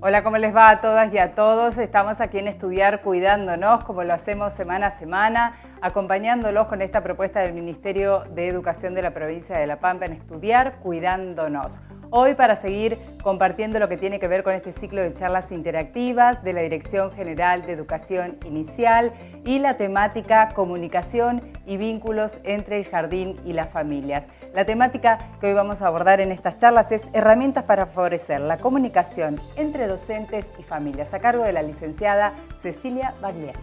Hola, ¿cómo les va a todas y a todos? Estamos aquí en Estudiar Cuidándonos, como lo hacemos semana a semana, acompañándolos con esta propuesta del Ministerio de Educación de la provincia de La Pampa en Estudiar Cuidándonos. Hoy para seguir compartiendo lo que tiene que ver con este ciclo de charlas interactivas de la Dirección General de Educación Inicial y la temática Comunicación y vínculos entre el jardín y las familias. La temática que hoy vamos a abordar en estas charlas es herramientas para favorecer la comunicación entre docentes y familias, a cargo de la licenciada Cecilia Bagliani.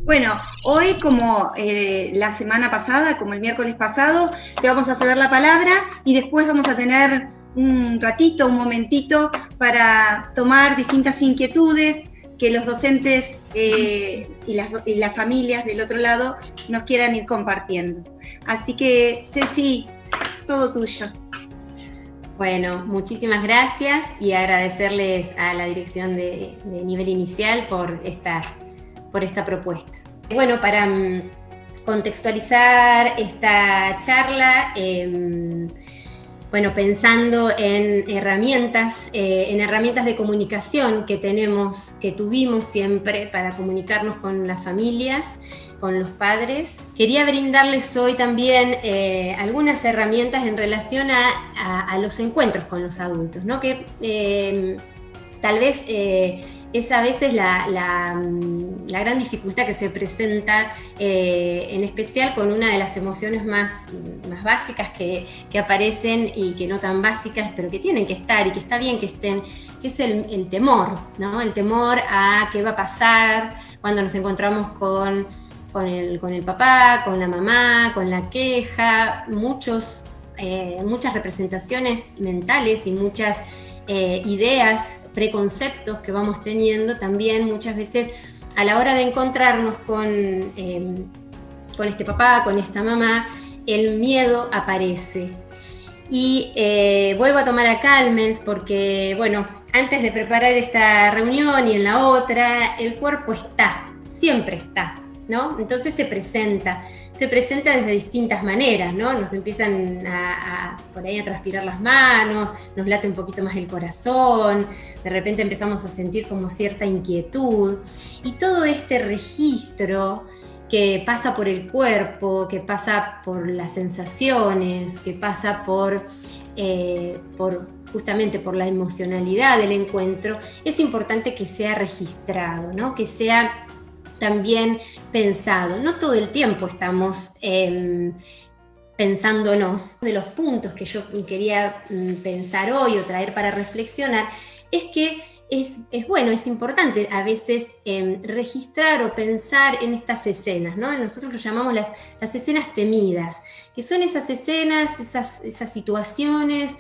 Bueno, hoy como la semana pasada, como el miércoles pasado, te vamos a ceder la palabra y después vamos a tener un ratito, un momentito para tomar distintas inquietudes que los docentes y las familias del otro lado nos quieran ir compartiendo. Así que, Ceci, todo tuyo. Bueno, muchísimas gracias y agradecerles a la dirección de nivel inicial por esta propuesta. Bueno, para contextualizar esta charla, pensando en herramientas de comunicación que tuvimos siempre para comunicarnos con las familias, con los padres. Quería brindarles hoy también algunas herramientas en relación a los encuentros con los adultos, ¿no? Que tal vez es a veces la gran dificultad que se presenta, en especial con una de las emociones más básicas que aparecen y que no tan básicas, pero que tienen que estar y que está bien que estén, que es el temor, ¿no? El temor a qué va a pasar cuando nos encontramos con el papá, con la mamá, con la queja, muchas representaciones mentales y muchas ideas, preconceptos que vamos teniendo también muchas veces a la hora de encontrarnos con este papá, con esta mamá, el miedo aparece. Y vuelvo a tomar a Calmens porque, bueno, antes de preparar esta reunión y en la otra, el cuerpo siempre está, ¿no? Entonces se presenta desde distintas maneras, ¿no? Nos empiezan por ahí a transpirar las manos, nos late un poquito más el corazón, de repente empezamos a sentir como cierta inquietud, y todo este registro que pasa por el cuerpo, que pasa por las sensaciones, que pasa justamente por la emocionalidad del encuentro, es importante que sea registrado, ¿no? Que sea también pensado. No todo el tiempo estamos pensándonos. De los puntos que yo quería pensar hoy o traer para reflexionar es que es importante a veces registrar o pensar en estas escenas, ¿no? Nosotros lo llamamos las escenas temidas, que son esas escenas, esas situaciones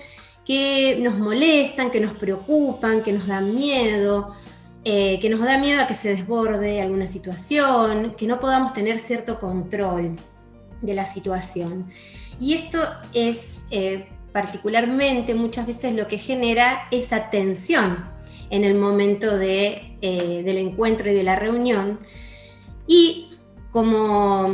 que nos molestan, que nos preocupan, que nos dan miedo, que nos da miedo a que se desborde alguna situación, que no podamos tener cierto control de la situación. Y esto es particularmente muchas veces lo que genera esa tensión en el momento del encuentro y de la reunión. Y como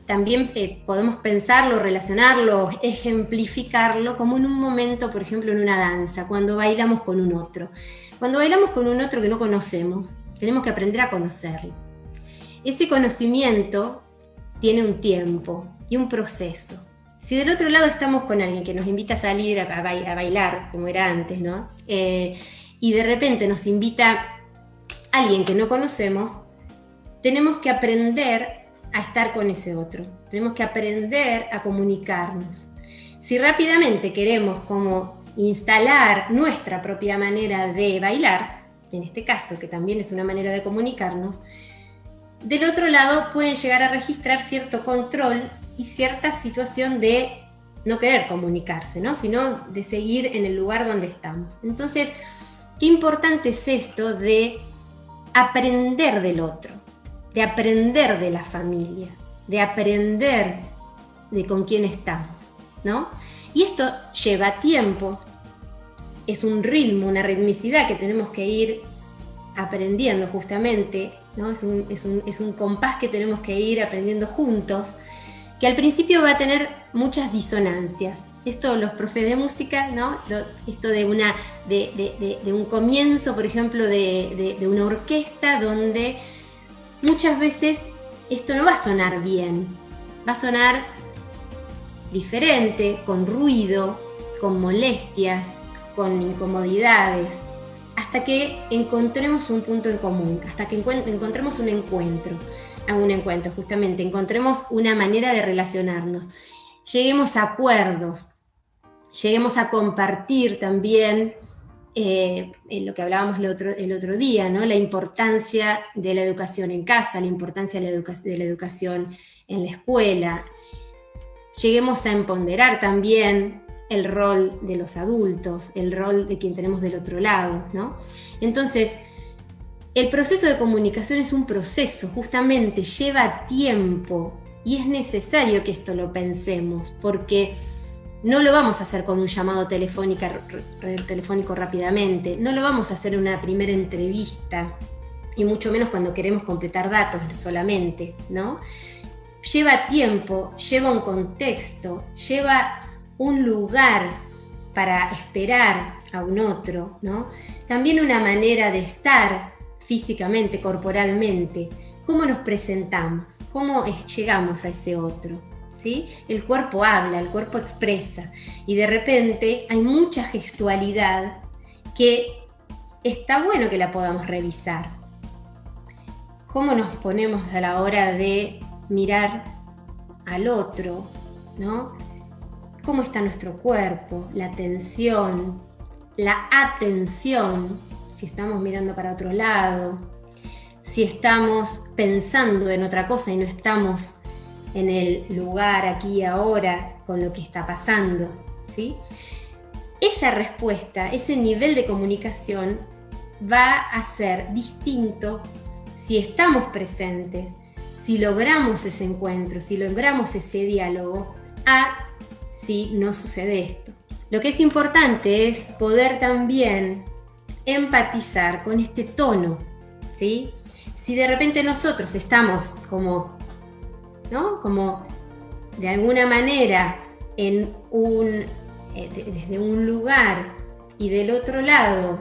también podemos pensarlo, relacionarlo, ejemplificarlo como en un momento, por ejemplo, en una danza, cuando bailamos con un otro. Cuando bailamos con un otro que no conocemos, tenemos que aprender a conocerlo. Ese conocimiento tiene un tiempo y un proceso. Si del otro lado estamos con alguien que nos invita a salir a bailar, como era antes, ¿no? Y de repente nos invita alguien que no conocemos, tenemos que aprender a estar con ese otro. Tenemos que aprender a comunicarnos. Si rápidamente queremos como instalar nuestra propia manera de bailar, en este caso, que también es una manera de comunicarnos, del otro lado pueden llegar a registrar cierto control y cierta situación de no querer comunicarse, ¿no? Sino de seguir en el lugar donde estamos. Entonces, qué importante es esto de aprender del otro, de aprender de la familia, de aprender de con quién estamos, ¿no? Y esto lleva tiempo, es un ritmo, una ritmicidad que tenemos que ir aprendiendo justamente, ¿no? Es un compás que tenemos que ir aprendiendo juntos, que al principio va a tener muchas disonancias. Esto los profes de música, ¿no? Esto de un comienzo, por ejemplo, de una orquesta, donde muchas veces esto no va a sonar bien, va a sonar diferente, con ruido, con molestias, con incomodidades, hasta que encontremos un punto en común, hasta que encontremos un encuentro, justamente, encontremos una manera de relacionarnos, lleguemos a acuerdos, lleguemos a compartir también lo que hablábamos el otro día, ¿no? La importancia de la educación en casa, la importancia de la educación en la escuela. Lleguemos a empoderar también el rol de los adultos, el rol de quien tenemos del otro lado, ¿no? Entonces, el proceso de comunicación es un proceso, justamente lleva tiempo, y es necesario que esto lo pensemos, porque no lo vamos a hacer con un llamado telefónico rápidamente, no lo vamos a hacer en una primera entrevista, y mucho menos cuando queremos completar datos solamente, ¿no? Lleva tiempo, lleva un contexto, lleva un lugar para esperar a un otro, ¿no? También una manera de estar físicamente, corporalmente, cómo nos presentamos, cómo llegamos a ese otro, ¿sí? El cuerpo habla, el cuerpo expresa, y de repente hay mucha gestualidad que está bueno que la podamos revisar. Cómo nos ponemos a la hora de mirar al otro, ¿no? Cómo está nuestro cuerpo, la tensión, la atención, si estamos mirando para otro lado, si estamos pensando en otra cosa y no estamos en el lugar aquí y ahora con lo que está pasando, ¿sí? Esa respuesta, ese nivel de comunicación va a ser distinto si estamos presentes, si logramos ese encuentro, si logramos ese diálogo, a si no sucede esto. Lo que es importante es poder también empatizar con este tono, ¿sí? Si de repente nosotros estamos como, ¿no? Como de alguna manera en desde un lugar, y del otro lado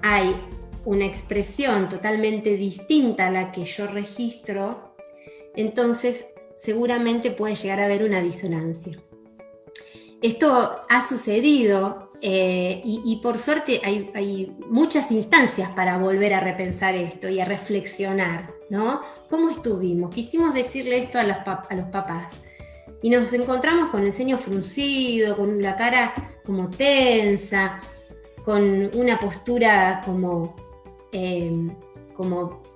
hay una expresión totalmente distinta a la que yo registro, entonces seguramente puede llegar a haber una disonancia. Esto ha sucedido y por suerte hay muchas instancias para volver a repensar esto y a reflexionar, ¿no? ¿Cómo estuvimos? Quisimos decirle esto a los papás y nos encontramos con el ceño fruncido, con la cara como tensa, con una postura como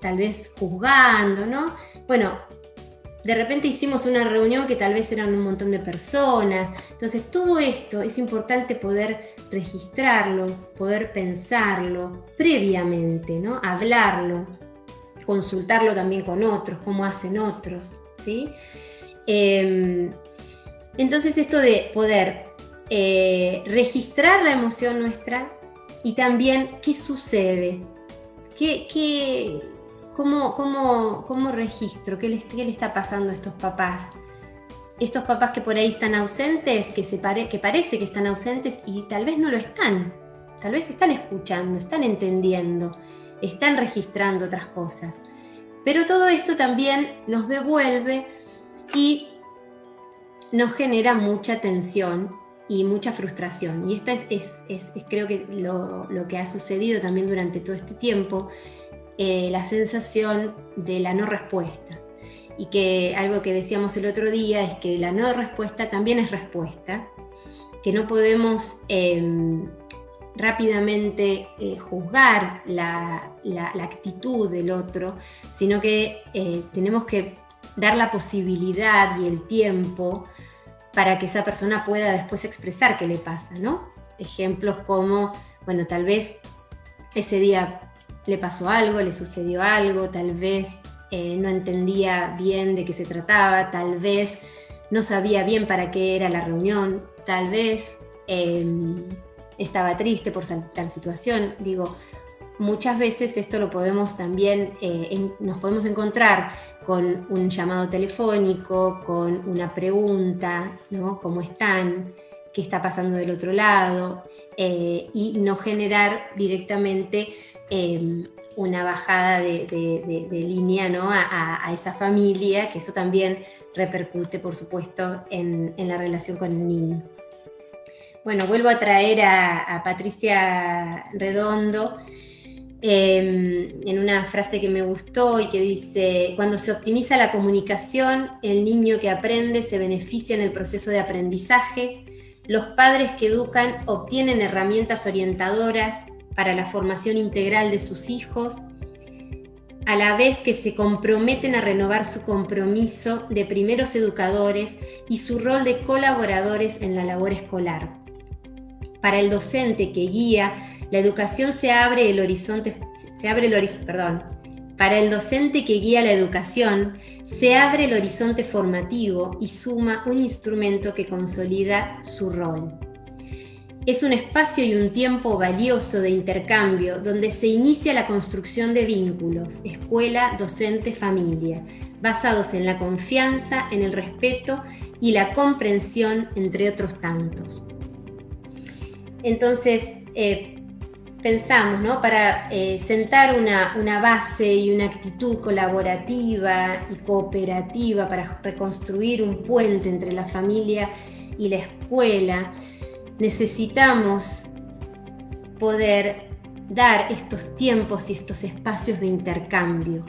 tal vez juzgando, ¿no? Bueno, de repente hicimos una reunión que tal vez eran un montón de personas. Entonces todo esto es importante poder registrarlo, poder pensarlo previamente, ¿no? Hablarlo, consultarlo también con otros, cómo hacen otros, ¿sí? Entonces esto de poder registrar la emoción nuestra y también qué sucede, ¿Cómo registro? ¿Qué le está pasando a estos papás? Estos papás que por ahí están ausentes, que parece que están ausentes y tal vez no lo están. Tal vez están escuchando, están entendiendo, están registrando otras cosas. Pero todo esto también nos devuelve y nos genera mucha tensión y mucha frustración. Y esta es creo que lo que ha sucedido también durante todo este tiempo. La sensación de la no respuesta, y que algo que decíamos el otro día es que la no respuesta también es respuesta, que no podemos rápidamente juzgar la actitud del otro, sino que tenemos que dar la posibilidad y el tiempo para que esa persona pueda después expresar qué le pasa, ¿no? Ejemplos como, bueno, tal vez ese día le pasó algo, le sucedió algo, tal vez no entendía bien de qué se trataba, tal vez no sabía bien para qué era la reunión, tal vez estaba triste por tal situación. Digo, muchas veces esto lo podemos también, nos podemos encontrar con un llamado telefónico, con una pregunta, ¿no? ¿Cómo están? ¿Qué está pasando del otro lado? Y no generar directamente una bajada de línea, ¿no? a esa familia, que eso también repercute, por supuesto, en la relación con el niño. Bueno, vuelvo a traer a Patricia Redondo en una frase que me gustó y que dice: cuando se optimiza la comunicación, el niño que aprende se beneficia en el proceso de aprendizaje, los padres que educan obtienen herramientas orientadoras para la formación integral de sus hijos, a la vez que se comprometen a renovar su compromiso de primeros educadores y su rol de colaboradores en la labor escolar. Para el docente que guía, la educación Para el docente que guía la educación, se abre el horizonte formativo y suma un instrumento que consolida su rol. Es un espacio y un tiempo valioso de intercambio donde se inicia la construcción de vínculos, escuela, docente, familia, basados en la confianza, en el respeto y la comprensión, entre otros tantos. Entonces, pensamos, ¿no? Para sentar una base y una actitud colaborativa y cooperativa para reconstruir un puente entre la familia y la escuela, necesitamos poder dar estos tiempos y estos espacios de intercambio.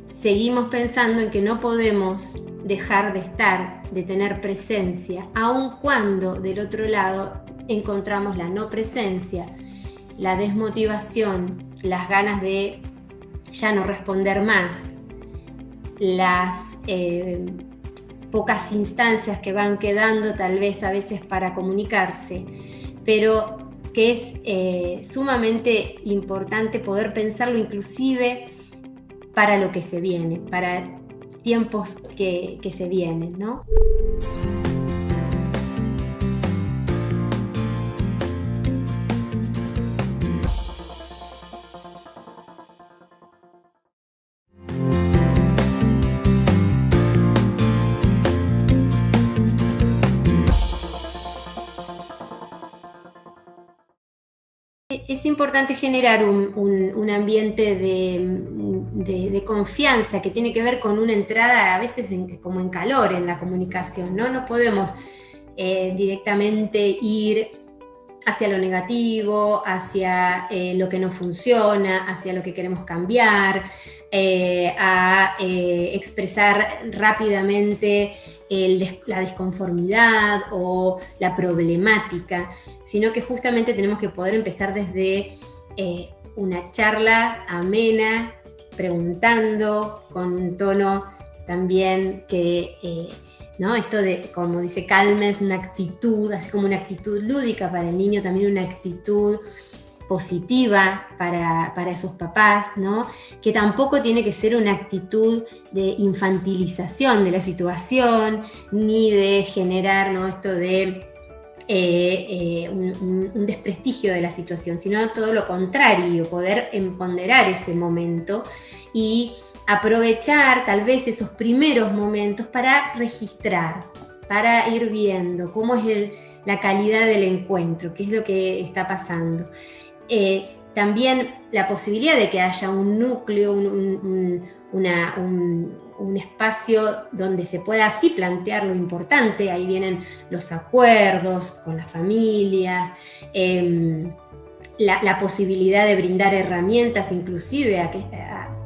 Seguimos pensando en que no podemos dejar de tener presencia, aun cuando del otro lado encontramos la no presencia, la desmotivación, las ganas de ya no responder más, las pocas instancias que van quedando tal vez a veces para comunicarse, pero que es sumamente importante poder pensarlo inclusive para lo que se viene, para tiempos que se vienen, ¿no? Es importante generar un ambiente de confianza que tiene que ver con una entrada a veces como en calor en la comunicación, ¿no? No podemos directamente ir hacia lo negativo, hacia lo que no funciona, hacia lo que queremos cambiar, a expresar rápidamente la disconformidad o la problemática, sino que justamente tenemos que poder empezar desde una charla amena, preguntando, con un tono también que, ¿no? Esto de, como dice Calma, es una actitud, así como una actitud lúdica para el niño, también una actitud positiva para esos papás, ¿no? Que tampoco tiene que ser una actitud de infantilización de la situación, ni de generar, ¿no? Esto de un desprestigio de la situación, sino todo lo contrario, poder empoderar ese momento y aprovechar tal vez esos primeros momentos para registrar, para ir viendo cómo es la calidad del encuentro, qué es lo que está pasando. También la posibilidad de que haya un núcleo, un espacio donde se pueda así plantear lo importante. Ahí vienen los acuerdos con las familias, la posibilidad de brindar herramientas inclusive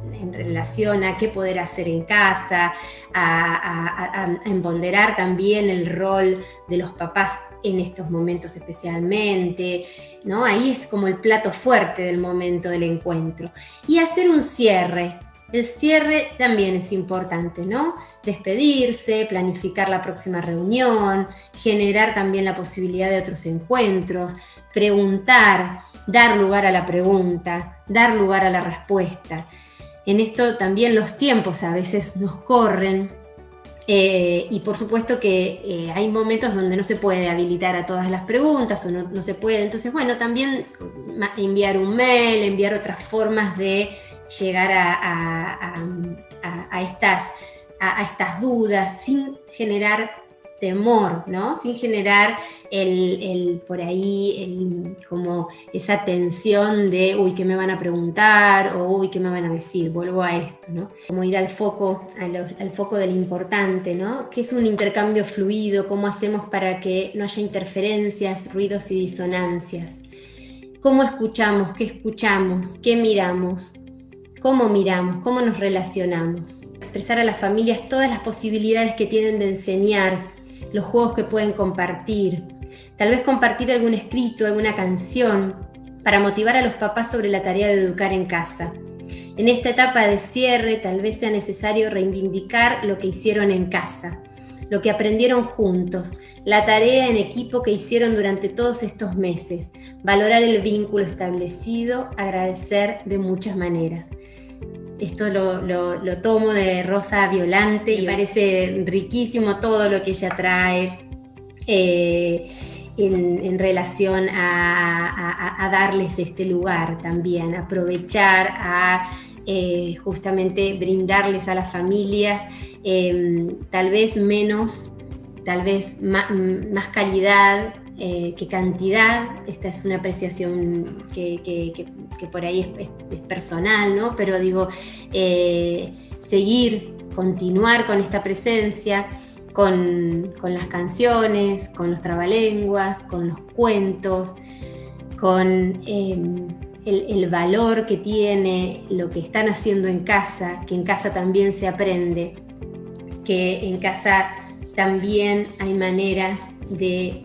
en relación a qué poder hacer en casa, a empoderar también el rol de los papás en estos momentos especialmente, ¿no? Ahí es como el plato fuerte del momento del encuentro. Y hacer un cierre. El cierre también es importante, ¿no? Despedirse, planificar la próxima reunión, generar también la posibilidad de otros encuentros, preguntar, dar lugar a la pregunta, dar lugar a la respuesta. En esto también los tiempos a veces nos corren Y por supuesto que hay momentos donde no se puede habilitar a todas las preguntas o no se puede. Entonces, bueno, también enviar un mail, enviar otras formas de llegar a estas dudas sin generar temor, ¿no? Sin generar por ahí como esa tensión de uy, ¿qué me van a preguntar? O uy, ¿qué me van a decir? Vuelvo a esto, ¿no? Como ir al foco del importante, ¿no? ¿Qué es un intercambio fluido? ¿Cómo hacemos para que no haya interferencias, ruidos y disonancias? ¿Cómo escuchamos? ¿Qué escuchamos? ¿Qué miramos? ¿Cómo miramos? ¿Cómo nos relacionamos? Expresar a las familias todas las posibilidades que tienen de enseñar, los juegos que pueden compartir, tal vez compartir algún escrito, alguna canción, para motivar a los papás sobre la tarea de educar en casa. En esta etapa de cierre, tal vez sea necesario reivindicar lo que hicieron en casa, lo que aprendieron juntos, la tarea en equipo que hicieron durante todos estos meses, valorar el vínculo establecido, agradecer de muchas maneras. Esto lo tomo de Rosa Violante y me parece riquísimo todo lo que ella trae en relación a darles este lugar también, aprovechar a justamente brindarles a las familias tal vez menos, tal vez más calidad que cantidad. Esta es una apreciación que por ahí es personal, ¿no? Pero digo, continuar con esta presencia, con las canciones, con los trabalenguas, con los cuentos, con el valor que tiene lo que están haciendo en casa, que en casa también se aprende, que en casa también hay maneras de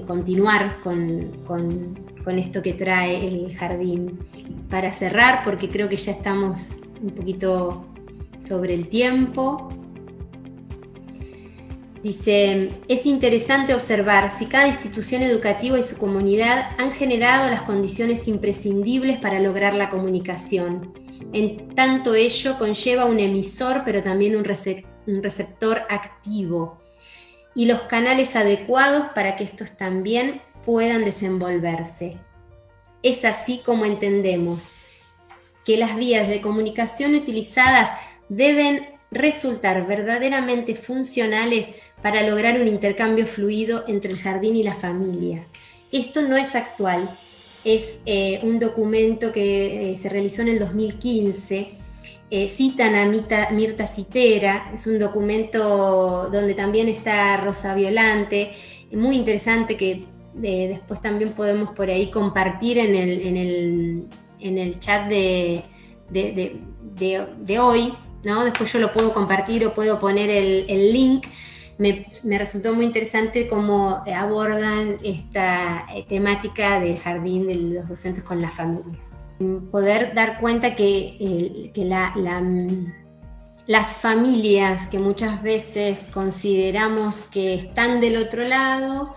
continuar con esto que trae el jardín. Para cerrar, porque creo que ya estamos un poquito sobre el tiempo, dice, es interesante observar si cada institución educativa y su comunidad han generado las condiciones imprescindibles para lograr la comunicación. En tanto ello conlleva un emisor, pero también un receptor activo y los canales adecuados para que estos también puedan desenvolverse. Es así como entendemos que las vías de comunicación utilizadas deben resultar verdaderamente funcionales para lograr un intercambio fluido entre el jardín y las familias. Esto no es actual, es un documento que se realizó en el 2015. Citan a Mirta Citera, es un documento donde también está Rosa Violante, muy interesante que después también podemos por ahí compartir en el chat de hoy, ¿no? Después yo lo puedo compartir o puedo poner el link. Me resultó muy interesante cómo abordan esta temática del jardín de los docentes con las familias. Poder dar cuenta que las familias que muchas veces consideramos que están del otro lado,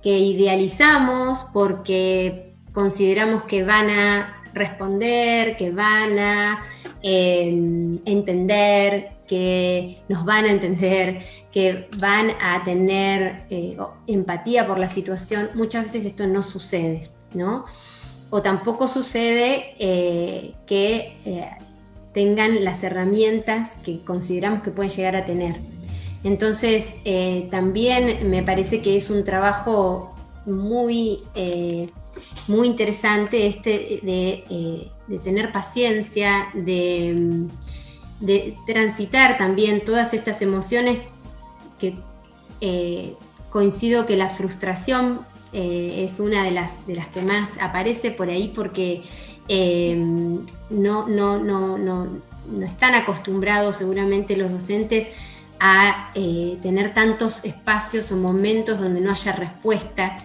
que idealizamos porque consideramos que van a responder, que van a entender, que nos van a entender, que van a tener empatía por la situación, muchas veces esto no sucede, ¿no? O tampoco sucede que tengan las herramientas que consideramos que pueden llegar a tener. Entonces, también me parece que es un trabajo muy interesante de tener paciencia, de transitar también todas estas emociones que coincido que la frustración es una de las que más aparece por ahí porque no están acostumbrados seguramente los docentes a tener tantos espacios o momentos donde no haya respuesta,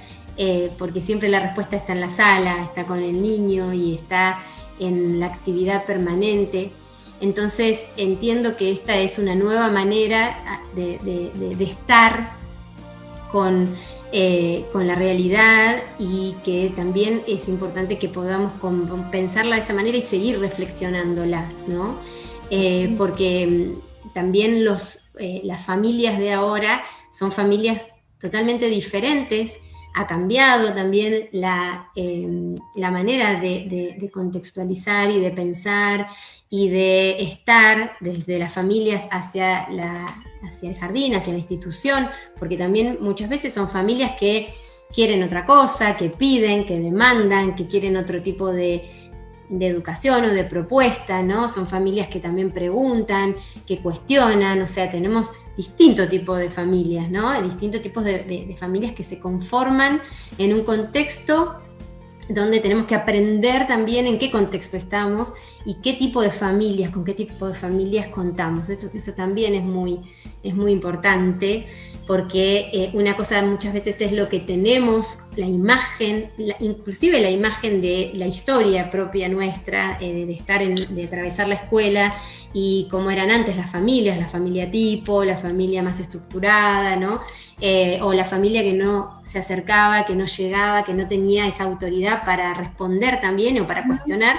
porque siempre la respuesta está en la sala, está con el niño y está en la actividad permanente. Entonces entiendo que esta es una nueva manera de estar con la realidad y que también es importante que podamos pensarla de esa manera y seguir reflexionándola, ¿no? Porque también las familias de ahora son familias totalmente diferentes. Ha cambiado también la manera de contextualizar y de pensar y de estar desde las familias hacia el jardín, hacia la institución, porque también muchas veces son familias que quieren otra cosa, que piden, que demandan, que quieren otro tipo de educación o de propuesta, ¿no? Son familias que también preguntan, que cuestionan, o sea, tenemos distintos tipos de familias, ¿no? Distintos tipos de familias que se conforman en un contexto donde tenemos que aprender también en qué contexto estamos y qué tipo de familias, con qué tipo de familias contamos. Eso también es muy importante, porque una cosa muchas veces es lo que tenemos, la imagen, inclusive la imagen de la historia propia nuestra, de atravesar la escuela y cómo eran antes las familias, la familia tipo, la familia más estructurada, ¿no? O la familia que no se acercaba, que no llegaba, que no tenía esa autoridad para responder también o para cuestionar.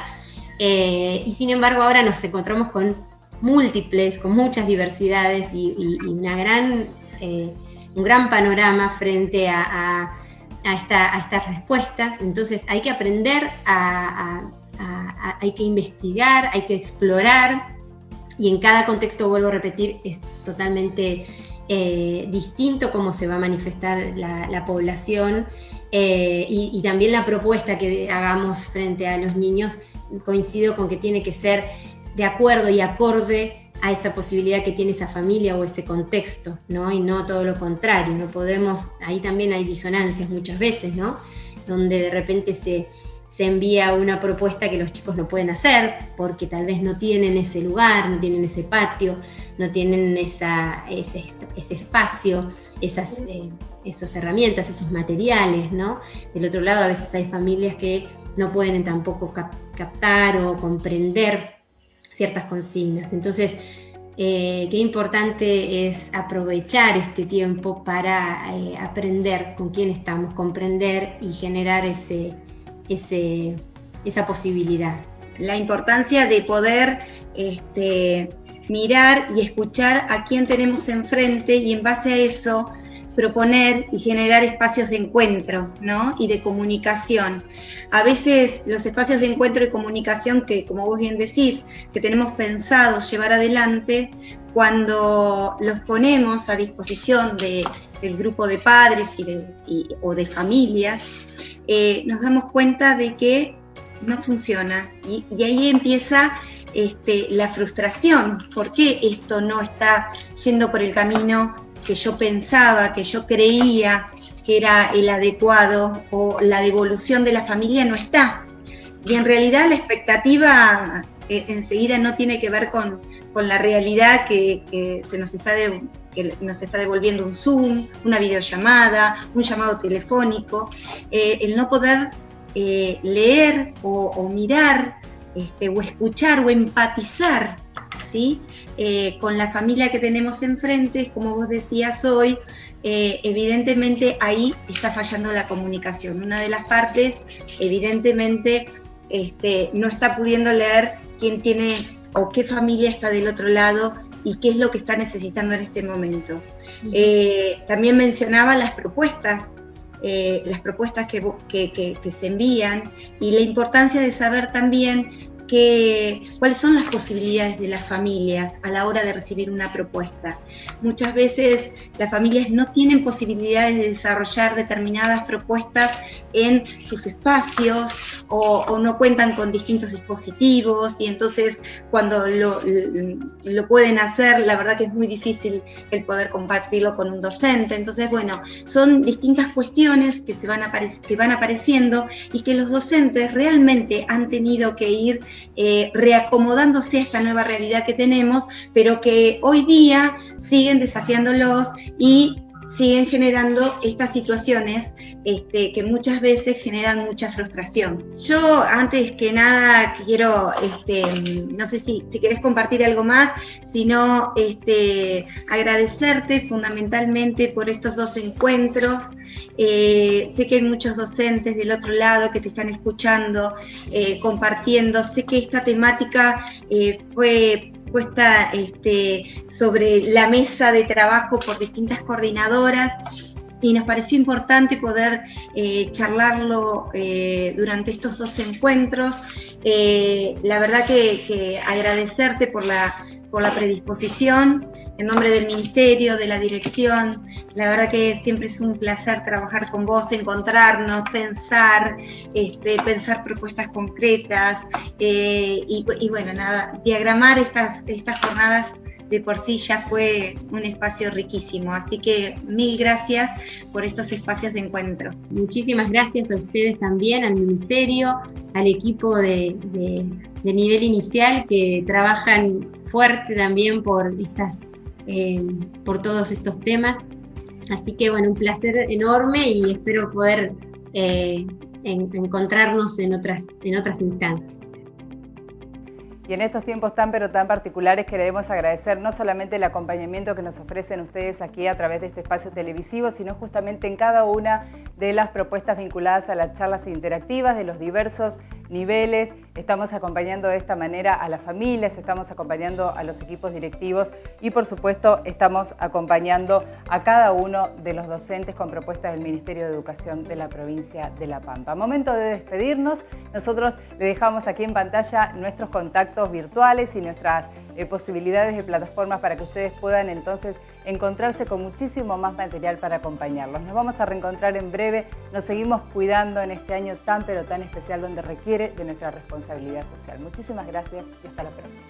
Y sin embargo ahora nos encontramos con muchas diversidades y un gran panorama frente a estas respuestas. Entonces hay que aprender, hay que investigar, hay que explorar, y en cada contexto, vuelvo a repetir, es totalmente distinto cómo se va a manifestar la población, y también la propuesta que hagamos frente a los niños, coincido con que tiene que ser de acuerdo y acorde a esa posibilidad que tiene esa familia o ese contexto, ¿no? Y no todo lo contrario. No podemos, ahí también hay disonancias muchas veces, ¿no? Donde de repente se envía una propuesta que los chicos no pueden hacer porque tal vez no tienen ese lugar, no tienen ese patio, no tienen ese espacio, esas herramientas, esos materiales, ¿no? Del otro lado, a veces hay familias que no pueden tampoco captar o comprender ciertas consignas. Entonces, qué importante es aprovechar este tiempo para aprender con quién estamos, comprender y generar esa posibilidad. La importancia de poder mirar y escuchar a quién tenemos enfrente y en base a eso proponer y generar espacios de encuentro, ¿no? Y de comunicación. A veces los espacios de encuentro y comunicación que, como vos bien decís, que tenemos pensado llevar adelante, cuando los ponemos a disposición del grupo de padres o de familias, nos damos cuenta de que no funciona. Y ahí empieza la frustración. ¿Por qué esto no está yendo por el camino que yo pensaba, que yo creía que era el adecuado, o la devolución de la familia no está? Y en realidad la expectativa enseguida no tiene que ver con la realidad que nos está devolviendo un Zoom, una videollamada, un llamado telefónico, el no poder leer o mirar o escuchar o empatizar, ¿sí? Con la familia que tenemos enfrente, como vos decías hoy, evidentemente ahí está fallando la comunicación. Una de las partes, evidentemente, no está pudiendo leer quién tiene o qué familia está del otro lado y qué es lo que está necesitando en este momento. También mencionaba las propuestas que se envían, y la importancia de saber también cuáles son las posibilidades de las familias a la hora de recibir una propuesta. Muchas veces las familias no tienen posibilidades de desarrollar determinadas propuestas en sus espacios o no cuentan con distintos dispositivos, y entonces cuando lo pueden hacer, la verdad que es muy difícil el poder compartirlo con un docente. Entonces, bueno, son distintas cuestiones que van apareciendo y que los docentes realmente han tenido que ir reacomodándose a esta nueva realidad que tenemos, pero que hoy día siguen desafiándolos y siguen generando estas situaciones que muchas veces generan mucha frustración. Yo, antes que nada, quiero, no sé si querés compartir algo más, sino agradecerte fundamentalmente por estos 2 encuentros. Sé que hay muchos docentes del otro lado que te están escuchando, compartiendo. Sé que esta temática fue puesta sobre la mesa de trabajo por distintas coordinadoras, y nos pareció importante poder charlarlo durante estos 2 encuentros. La verdad que agradecerte por la predisposición, en nombre del Ministerio, de la Dirección. La verdad que siempre es un placer trabajar con vos, encontrarnos, pensar propuestas concretas, y bueno, nada, diagramar estas jornadas de por sí ya fue un espacio riquísimo, así que mil gracias por estos espacios de encuentro. Muchísimas gracias a ustedes también, al Ministerio, al equipo de nivel inicial que trabajan fuerte también por todos estos temas. Así que bueno, un placer enorme y espero poder encontrarnos en otras instancias. Y en estos tiempos tan pero tan particulares queremos agradecer no solamente el acompañamiento que nos ofrecen ustedes aquí a través de este espacio televisivo, sino justamente en cada una de las propuestas vinculadas a las charlas interactivas de los diversos niveles. Estamos acompañando de esta manera a las familias, estamos acompañando a los equipos directivos y por supuesto estamos acompañando a cada uno de los docentes con propuestas del Ministerio de Educación de la provincia de La Pampa. Momento de despedirnos. Nosotros le dejamos aquí en pantalla nuestros contactos virtuales y nuestras posibilidades de plataformas para que ustedes puedan entonces encontrarse con muchísimo más material para acompañarlos. Nos vamos a reencontrar en breve. Nos seguimos cuidando en este año tan pero tan especial donde requiere de nuestra responsabilidad social. Muchísimas gracias y hasta la próxima.